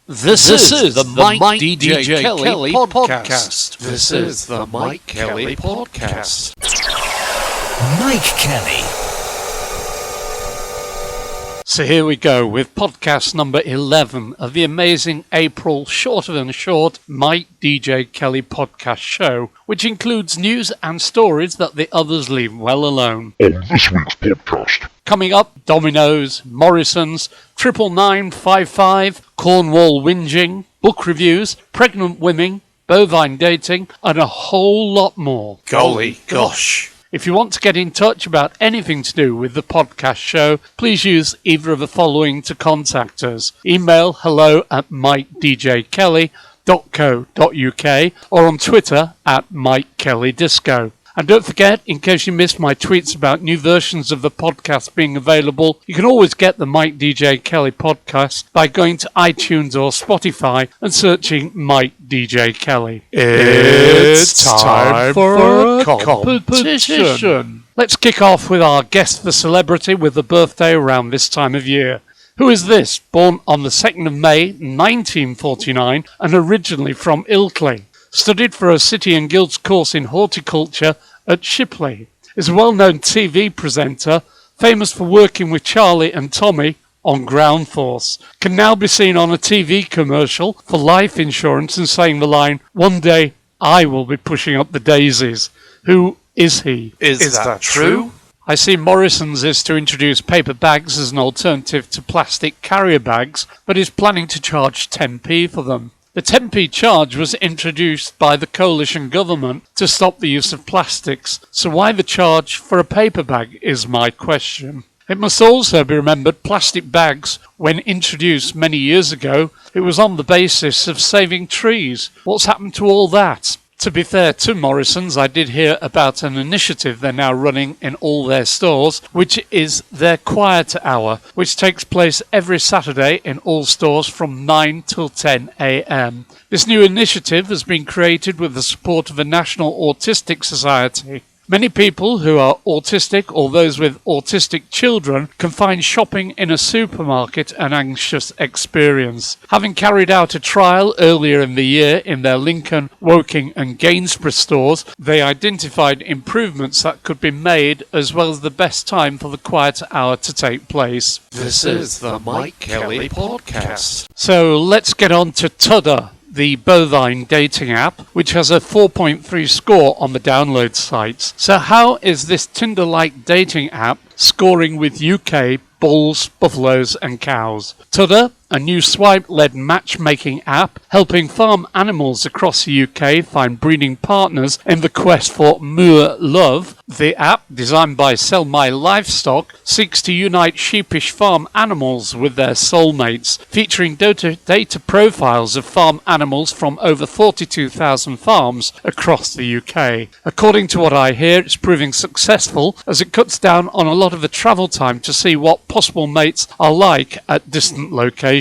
This is the MikeDJKelly Podcast. This is the Mike Kelly Podcast. Mike Kelly. So here we go with podcast number 11 of the amazing April Shorter Than Short MikeDJKelly Podcast show, which includes news and stories that the others leave well alone. On this week's podcast. Coming up, Dominoes, Morrison's, 99955, Cornwall Whinging, book reviews, pregnant women, bovine dating, and a whole lot more. Golly gosh. If you want to get in touch about anything to do with the podcast show, please use either of the following to contact us. Email hello@MikeDJKelly.co.uk or on Twitter @MikeKellyDisco. And don't forget, in case you missed my tweets about new versions of the podcast being available, you can always get the Mike DJ Kelly Podcast by going to iTunes or Spotify and searching Mike DJ Kelly. It's time for a competition. Let's kick off with our guest the celebrity with a birthday around this time of year. Who is this? Born on the 2nd of May 1949 and originally from Ilkley. Studied for a City and Guilds course in horticulture at Shipley. Is a well-known TV presenter, famous for working with Charlie and Tommy on Ground Force. Can now be seen on a TV commercial for life insurance and saying the line, "One day I will be pushing up the daisies." Who is he? Is that true? I see Morrison's is to introduce paper bags as an alternative to plastic carrier bags, but is planning to charge 10p for them. The 10p charge was introduced by the coalition government to stop the use of plastics, so why the charge for a paper bag is my question. It must also be remembered plastic bags, when introduced many years ago, it was on the basis of saving trees. What's happened to all that? To be fair to Morrison's, I did hear about an initiative they're now running in all their stores, which is their Quiet Hour, which takes place every Saturday in all stores from 9 till 10 a.m. This new initiative has been created with the support of the National Autistic Society. Many people who are autistic or those with autistic children can find shopping in a supermarket an anxious experience. Having carried out a trial earlier in the year in their Lincoln, Woking and Gainsborough stores, they identified improvements that could be made as well as the best time for the Quiet Hour to take place. This is the Mike Kelly Podcast. So let's get on to Tudder, the Bovine dating app, which has a 4.3 score on the download sites. So how is this Tinder-like dating app scoring with UK bulls, buffaloes and cows? Tudder, a new swipe-led matchmaking app helping farm animals across the UK find breeding partners in the quest for moor love. The app, designed by Sell My Livestock, seeks to unite sheepish farm animals with their soulmates, featuring data profiles of farm animals from over 42,000 farms across the UK. According to what I hear, it's proving successful as it cuts down on a lot of the travel time to see what possible mates are like at distant locations.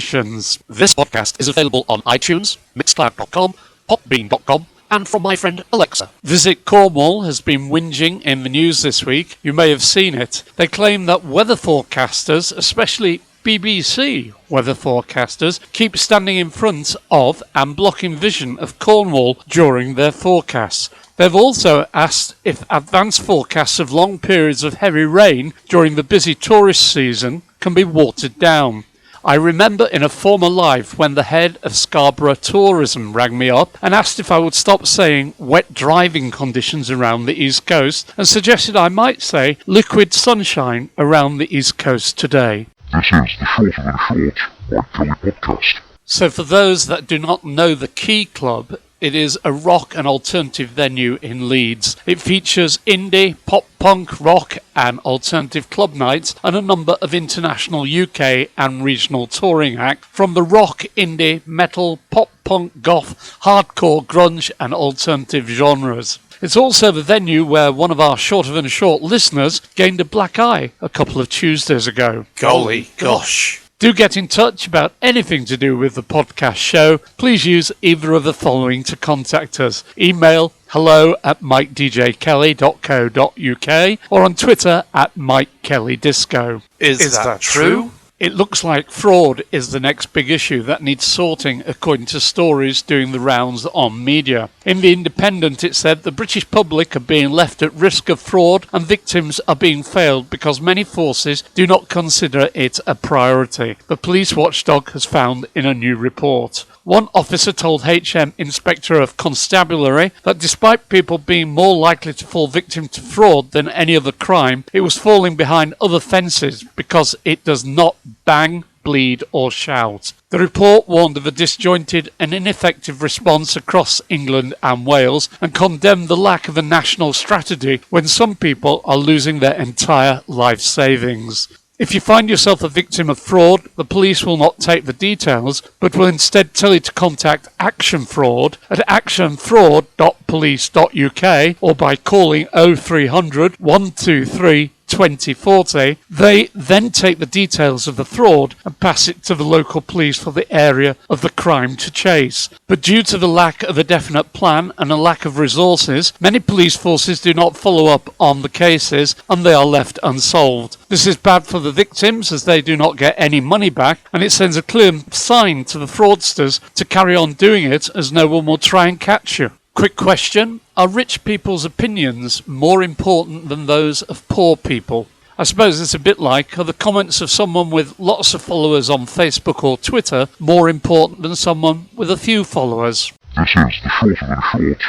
This podcast is available on iTunes, Mixcloud.com, Popbean.com, and from my friend Alexa. Visit Cornwall has been whinging in the news this week. You may have seen it. They claim that weather forecasters, especially BBC weather forecasters, keep standing in front of and blocking vision of Cornwall during their forecasts. They've also asked if advanced forecasts of long periods of heavy rain during the busy tourist season can be watered down. I remember in a former life when the head of Scarborough Tourism rang me up and asked if I would stop saying wet driving conditions around the East Coast and suggested I might say liquid sunshine around the East Coast today. This is the Shorter Than Short Mike Kelly Podcast. So for those that do not know the Key Club, it is a rock and alternative venue in Leeds. It features indie, pop punk, rock and alternative club nights and a number of international UK and regional touring acts from the rock, indie, metal, pop punk, goth, hardcore, grunge and alternative genres. It's also the venue where one of our Shorter Than Short listeners gained a black eye a couple of Tuesdays ago. Golly gosh. Do get in touch about anything to do with the podcast show. Please use either of the following to contact us. Email hello@MikeDJKelly.co.uk or on Twitter @MikeKellyDisco. Is that true? It looks like fraud is the next big issue that needs sorting, according to stories doing the rounds on media. In The Independent, it said the British public are being left at risk of fraud and victims are being failed because many forces do not consider it a priority, the police watchdog has found in a new report. One officer told HM Inspector of Constabulary that despite people being more likely to fall victim to fraud than any other crime, it was falling behind other fences because it does not bang, bleed or shout. The report warned of a disjointed and ineffective response across England and Wales and condemned the lack of a national strategy when some people are losing their entire life savings. If you find yourself a victim of fraud, the police will not take the details, but will instead tell you to contact Action Fraud at actionfraud.police.uk or by calling 0300 123 2040. They then take the details of the fraud and pass it to the local police for the area of the crime to chase. But due to the lack of a definite plan and a lack of resources, many police forces do not follow up on the cases and they are left unsolved. This is bad for the victims as they do not get any money back, and it sends a clear sign to the fraudsters to carry on doing it as no one will try and catch you. Quick question. Are rich people's opinions more important than those of poor people? I suppose it's a bit like, are the comments of someone with lots of followers on Facebook or Twitter more important than someone with a few followers? This is the Shorter Than Short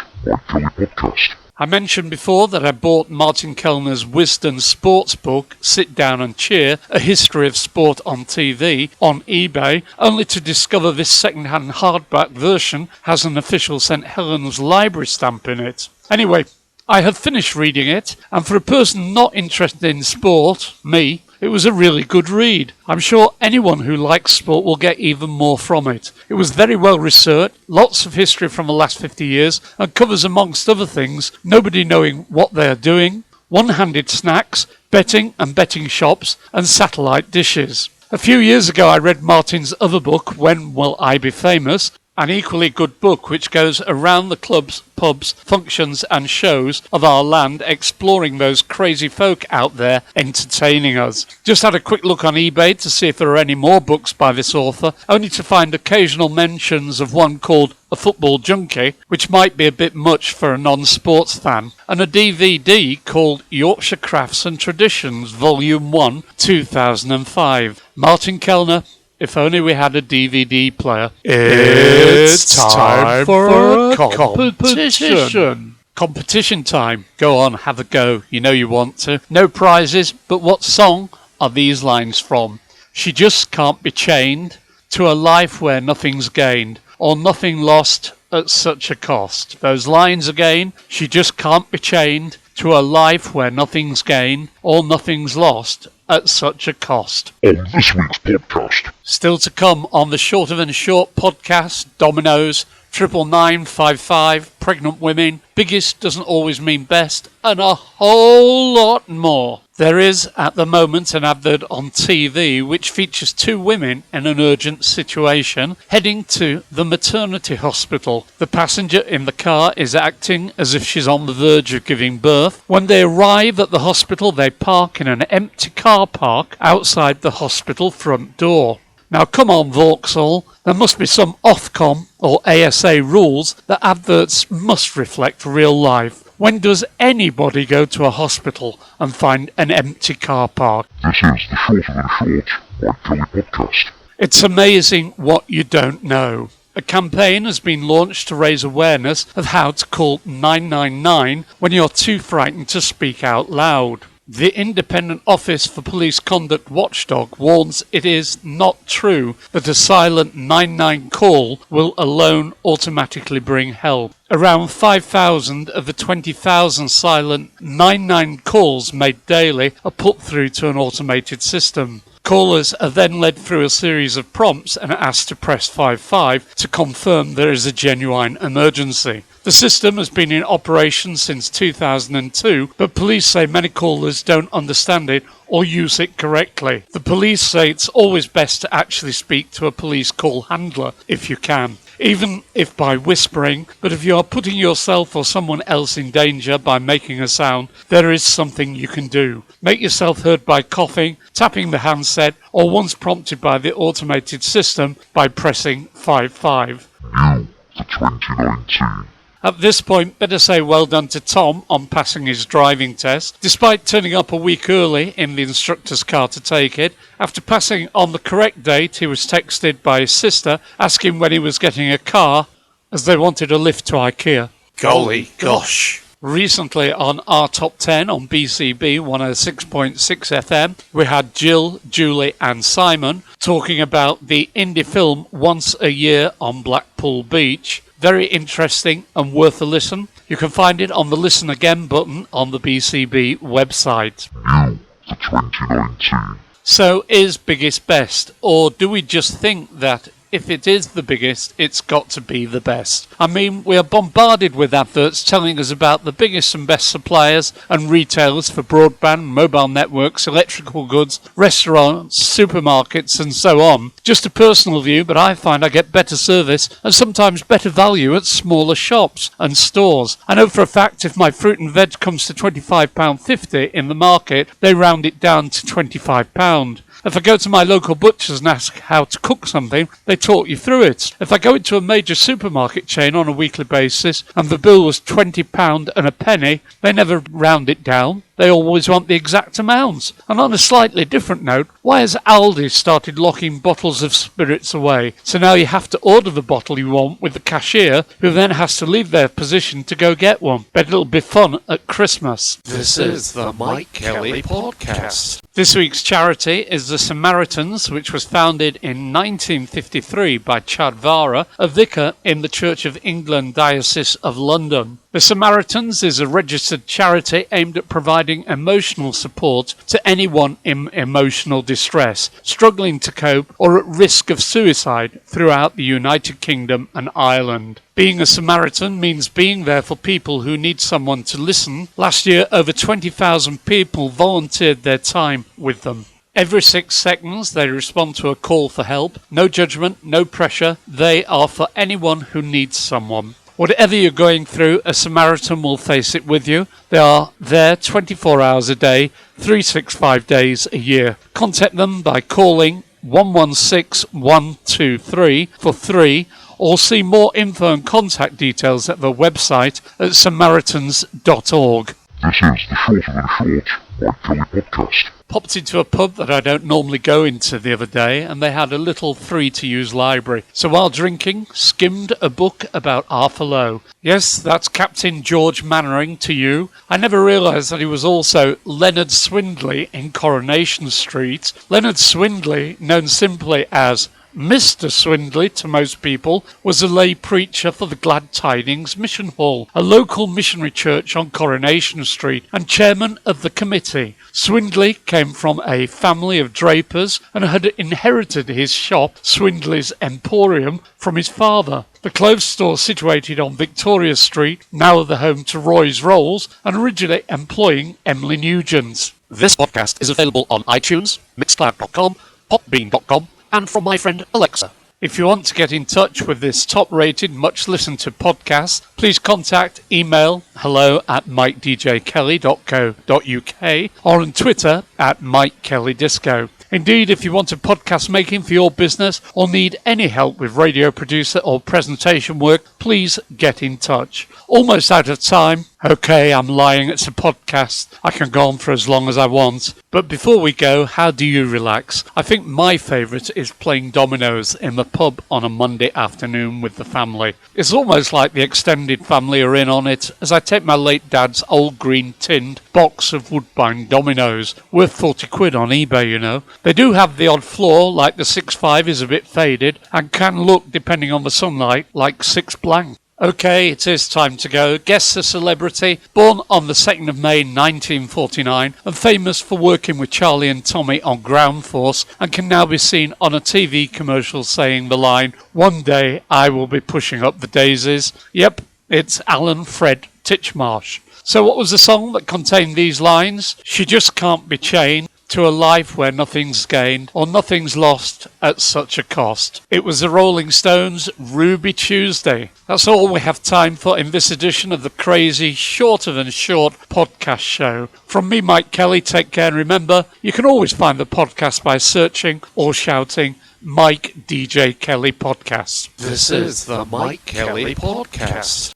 Mike Kelly Podcast. I mentioned before that I bought Martin Kelner's Wisden sports book, Sit Down and Cheer, A History of Sport on TV, on eBay, only to discover this second-hand hardback version has an official St. Helens library stamp in it. Anyway, I have finished reading it, and for a person not interested in sport, me, it was a really good read. I'm sure anyone who likes sport will get even more from it. It was very well researched, lots of history from the last 50 years, and covers, amongst other things, nobody knowing what they are doing, one-handed snacks, betting and betting shops, and satellite dishes. A few years ago I read Martin's other book, When Will I Be Famous?, an equally good book which goes around the clubs, pubs, functions and shows of our land, exploring those crazy folk out there entertaining us. Just had a quick look on eBay to see if there are any more books by this author, only to find occasional mentions of one called A Football Junkie, which might be a bit much for a non-sports fan, and a DVD called Yorkshire Crafts and Traditions Volume 1, 2005. Martin Kelner, if only we had a DVD player. It's time for a competition. Competition time. Go on, have a go. You know you want to. No prizes, but what song are these lines from? She just can't be chained to a life where nothing's gained, or nothing lost at such a cost. Those lines again. She just can't be chained to a life where nothing's gained, or nothing's lost at such a cost. On this week's podcast. Still to come on the Shorter Than Short podcast, Dominoes, 99955, pregnant women, biggest doesn't always mean best, and a whole lot more. There is, at the moment, an advert on TV which features two women in an urgent situation heading to the maternity hospital. The passenger in the car is acting as if she's on the verge of giving birth. When they arrive at the hospital, they park in an empty car park outside the hospital front door. Now come on, Vauxhall, there must be some Ofcom or ASA rules that adverts must reflect real life. When does anybody go to a hospital and find an empty car park? This is the Shorter Than Short Mike Kelly Podcast. It's amazing what you don't know. A campaign has been launched to raise awareness of how to call 999 when you're too frightened to speak out loud. The Independent Office for Police Conduct Watchdog warns it is not true that a silent 99 call will alone automatically bring help. Around 5,000 of the 20,000 silent 99 calls made daily are put through to an automated system. Callers are then led through a series of prompts and asked to press 55 to confirm there is a genuine emergency. The system has been in operation since 2002, but police say many callers don't understand it or use it correctly. The police say it's always best to actually speak to a police call handler if you can, even if by whispering, but if you are putting yourself or someone else in danger by making a sound, there is something you can do. Make yourself heard by coughing, tapping the handset, or once prompted by the automated system by pressing 55. New for 2019. At this point, better say well done to Tom on passing his driving test. Despite turning up a week early in the instructor's car to take it, after passing on the correct date, he was texted by his sister asking when he was getting a car, as they wanted a lift to IKEA. Golly gosh. Recently on our Top 10 on BCB 106.6 FM, we had Jill, Julie and Simon talking about the indie film Once a Year on Blackpool Beach. Very interesting and worth a listen. You can find it on the Listen Again button on the BCB website. New for 2019. So is biggest best, or do we just think that if it is the biggest, it's got to be the best? I mean, we are bombarded with adverts telling us about the biggest and best suppliers and retailers for broadband, mobile networks, electrical goods, restaurants, supermarkets and so on. Just a personal view, but I find I get better service and sometimes better value at smaller shops and stores. I know for a fact if my fruit and veg comes to £25.50 in the market, they round it down to £25. If I go to my local butcher's and ask how to cook something, they talk you through it. If I go into a major supermarket chain on a weekly basis and the bill was £20 and a penny, they never round it down. They always want the exact amount. And on a slightly different note, why has Aldi started locking bottles of spirits away? So now you have to order the bottle you want with the cashier, who then has to leave their position to go get one. Bet it'll be fun at Christmas. This is the Mike Kelly Podcast. This week's charity is the Samaritans, which was founded in 1953 by Chad Vara, a vicar in the Church of England Diocese of London. The Samaritans is a registered charity aimed at providing emotional support to anyone in emotional distress, struggling to cope or at risk of suicide throughout the United Kingdom and Ireland. Being a Samaritan means being there for people who need someone to listen. Last year, over 20,000 people volunteered their time with them. Every 6 seconds, they respond to a call for help. No judgment, no pressure. They are for anyone who needs someone. Whatever you're going through, a Samaritan will face it with you. They are there 24 hours a day, 365 days a year. Contact them by calling 116 123 for 3, or see more info and contact details at their website at samaritans.org. This is the Short of the Short Mike Kelly Podcast. Popped into a pub that I don't normally go into the other day, and they had a little free-to-use library. So while drinking, skimmed a book about Arthur Lowe. Yes, that's Captain George Mannering to you. I never realised that he was also Leonard Swindley in Coronation Street. Leonard Swindley, known simply as Mr. Swindley to most people, was a lay preacher for the Glad Tidings Mission Hall, a local missionary church on Coronation Street, and chairman of the committee. Swindley came from a family of drapers and had inherited his shop, Swindley's Emporium, from his father. The clothes store situated on Victoria Street, now the home to Roy's Rolls, and originally employing Emily Nugent. This podcast is available on iTunes, Mixcloud.com, Popbean.com, and from my friend Alexa. If you want to get in touch with this top-rated, much-listened-to podcast, please contact email hello@MikeDJKelly.co.uk or on Twitter @MikeKellyDisco. Indeed, if you want a podcast making for your business or need any help with radio producer or presentation work, please get in touch. Almost out of time. Okay, I'm lying, it's a podcast. I can go on for as long as I want. But before we go, how do you relax? I think my favourite is playing Dominoes in the pub on a Monday afternoon with the family. It's almost like the extended family are in on it, as I take my late dad's old green tinned box of Woodbine Dominoes, worth 40 quid on eBay, you know. They do have the odd flaw, like the 6.5 is a bit faded, and can look, depending on the sunlight, like 6 blank. Okay, it is time to go. Guess a celebrity, born on the 2nd of May 1949 and famous for working with Charlie and Tommy on Ground Force, and can now be seen on a TV commercial saying the line, "One day I will be pushing up the daisies." Yep, It's Alan Fred Titchmarsh. So what was the song that contained these lines? She just can't be chained to a life where nothing's gained or nothing's lost at such a cost. It was the Rolling Stones' Ruby Tuesday. That's all we have time for in this edition of the crazy, shorter than short podcast show. From me, Mike Kelly, take care, and remember, you can always find the podcast by searching or shouting Mike DJ Kelly Podcast. This is the Mike Kelly Podcast.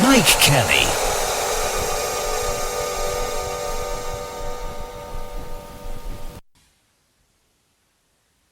Mike Kelly.